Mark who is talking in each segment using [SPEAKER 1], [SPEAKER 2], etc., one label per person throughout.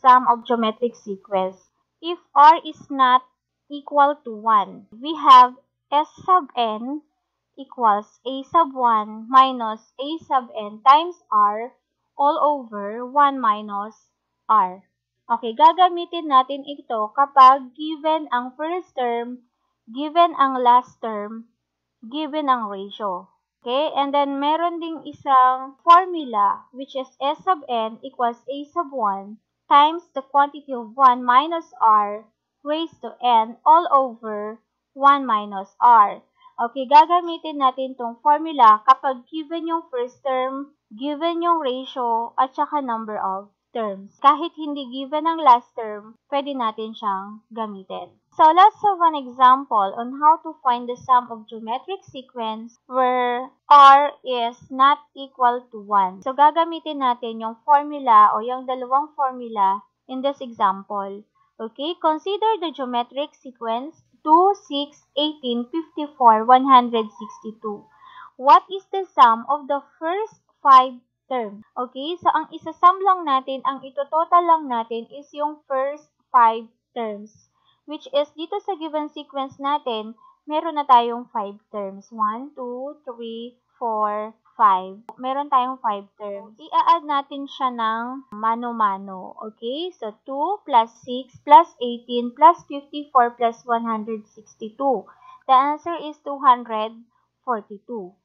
[SPEAKER 1] sum of geometric sequence. If r is not equal to 1, we have s sub n equals a sub 1 minus a sub n times r all over 1 minus r. Okay, gagamitin natin ito kapag given ang first term, given ang last term, given ang ratio. Okay, and then meron ding isang formula which is s sub n equals a sub 1 times the quantity of 1 minus r raised to n all over 1 minus r. Okay, gagamitin natin tong formula kapag given yung first term, given yung ratio, at saka number of terms. Kahit hindi given ang last term, pwede natin siyang gamitin. So, let's have an example on how to find the sum of geometric sequence where r is not equal to 1. So, gagamitin natin yung formula o yung dalawang formula in this example. Okay, consider the geometric sequence 2, 6, 18, 54, 162. What is the sum of the first 5 terms? Okay, so ang isasum lang natin, ang itototal lang natin is yung first 5 terms. Which is, dito sa given sequence natin, meron na tayong 5 terms. 1, 2, 3, 4, 5. Meron tayong 5 terms. I-add natin siya ng mano-mano. Okay? So, 2 plus 6 plus 18 plus 54 plus 162. The answer is 242.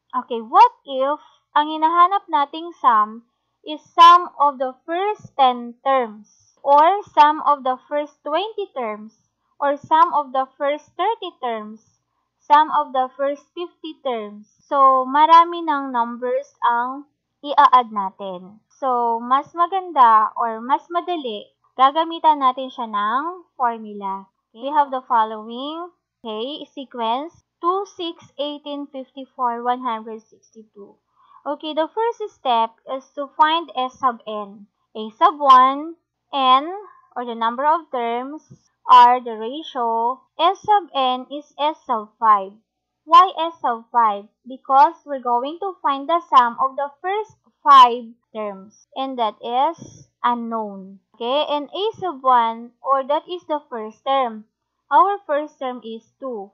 [SPEAKER 1] Okay, what if ang hinahanap nating sum is sum of the first 10 terms or sum of the first 20 terms or sum of the first 30 terms, sum of the first 50 terms. So, marami ng numbers ang i-add natin. So, mas maganda or mas madali, gagamitan natin siya ng formula. Okay, we have the following, okay, sequence 2, 6, 18, 54, 162. Okay, the first step is to find s sub n. A sub 1, n, or the number of terms, r, the ratio, s sub n is s sub 5. Why s sub 5? Because we're going to find the sum of the first 5 terms, and that is unknown. Okay, and a sub 1, or that is the first term. Our first term is 2.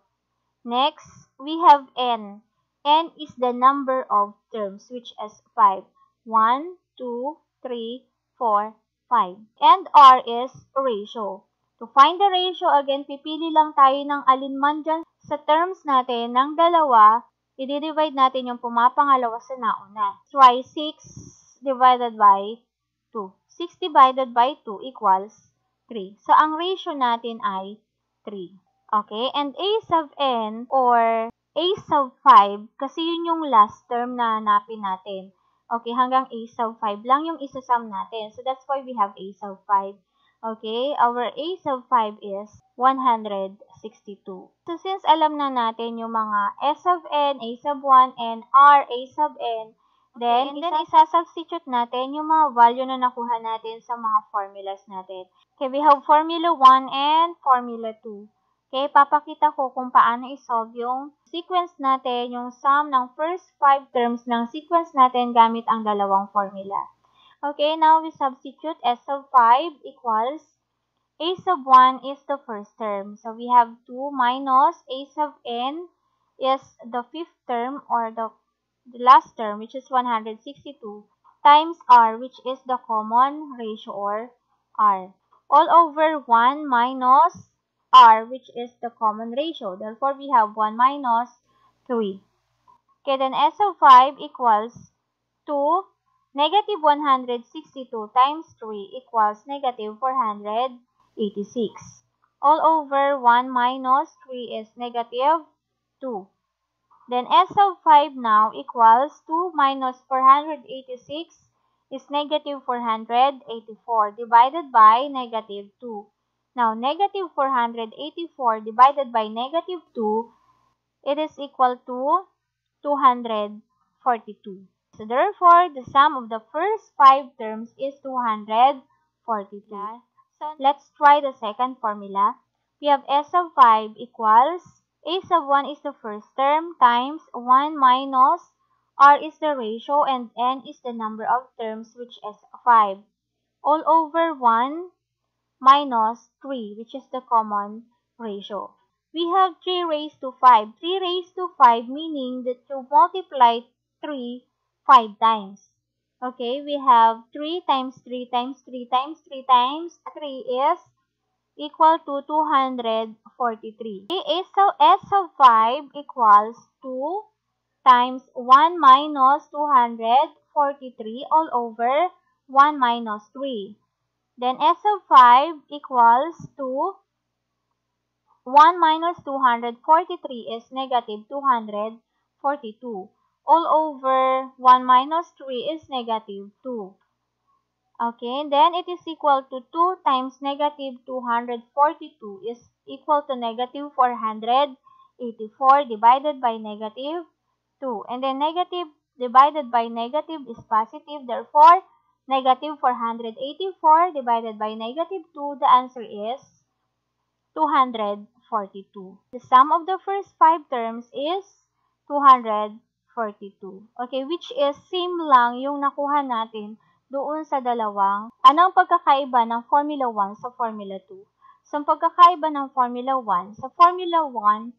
[SPEAKER 1] Next, we have n. N is the number of terms, which is 5. 1, 2, 3, 4, 5. And r is ratio. To find the ratio, again, pipili lang tayo ng alinman dyan sa terms natin ng dalawa. I-divide natin yung pumapangalawa sa nauna. Try 6 divided by 2. 6 divided by 2 equals 3. So, ang ratio natin ay 3. Okay, and a sub n or a sub 5, kasi yun yung last term na hanapin natin. Okay, hanggang a sub 5 lang yung isasum natin. So, that's why we have a sub 5. Okay, our a sub 5 is 162. So, since alam na natin yung mga s sub n, a sub 1, and r, a sub n, then isasubstitute natin yung mga value na nakuha natin sa mga formulas natin. Okay, we have formula 1 and formula 2. Okay, papakita ko kung paano isolve yung sequence natin, yung sum ng first 5 terms ng sequence natin gamit ang dalawang formula. Okay, now we substitute s sub 5 equals a sub 1 is the first term. So, we have 2 minus a sub n is the fifth term or the last term, which is 162, times r, which is the common ratio or r. All over 1 minus r, which is the common ratio. Therefore, we have 1 minus 3. Okay, then s of 5 equals 2. Negative 162 times 3 equals negative 486. All over 1 minus 3 is negative 2. Then s of 5 now equals 2 minus 486 is negative 484 divided by negative 2. Now, negative 484 divided by negative 2, it is equal to 242. So, therefore, the sum of the first 5 terms is 242. So, let's try the second formula. We have s of 5 equals a sub 1 is the first term times 1 minus r is the ratio and n is the number of terms, which is 5. All over 1 minus 3, which is the common ratio. We have 3 raised to 5. 3 raised to 5 meaning that you multiply 3 5 times. Okay, we have 3 times 3 times 3 times 3 times 3 is equal to 243. Okay, so S of 5 equals 2 times 1 minus 243 all over 1 minus 3. Then S of 5 equals to 1 minus 243 is negative 242. All over 1 minus 3 is negative 2. Okay, then it is equal to 2 times negative 242 is equal to negative 484 divided by negative 2. And then negative divided by negative is positive. Therefore, negative 484 divided by negative 2, the answer is 242. The sum of the first 5 terms is 242. Okay, which is same lang yung nakuha natin doon sa dalawang. Anong pagkakaiba ng Formula 1 sa Formula 2? So, ang pagkakaiba ng Formula 1, sa Formula 1,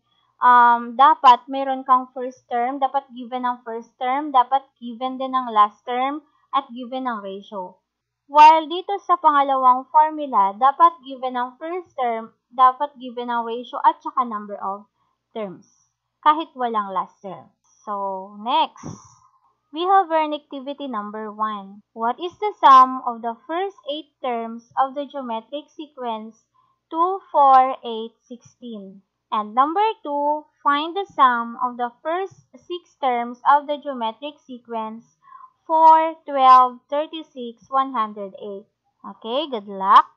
[SPEAKER 1] dapat meron kang first term, dapat given ang first term, dapat given din ang last term, at given ang ratio. While dito sa pangalawang formula, dapat given ang first term, dapat given ang ratio at saka number of terms, kahit walang last term. So, next, we have earned activity number 1. What is the sum of the first 8 terms of the geometric sequence 2, 4, 8, 16? And number 2, find the sum of the first 6 terms of the geometric sequence 4, 12, 36, 108. Okay, good luck.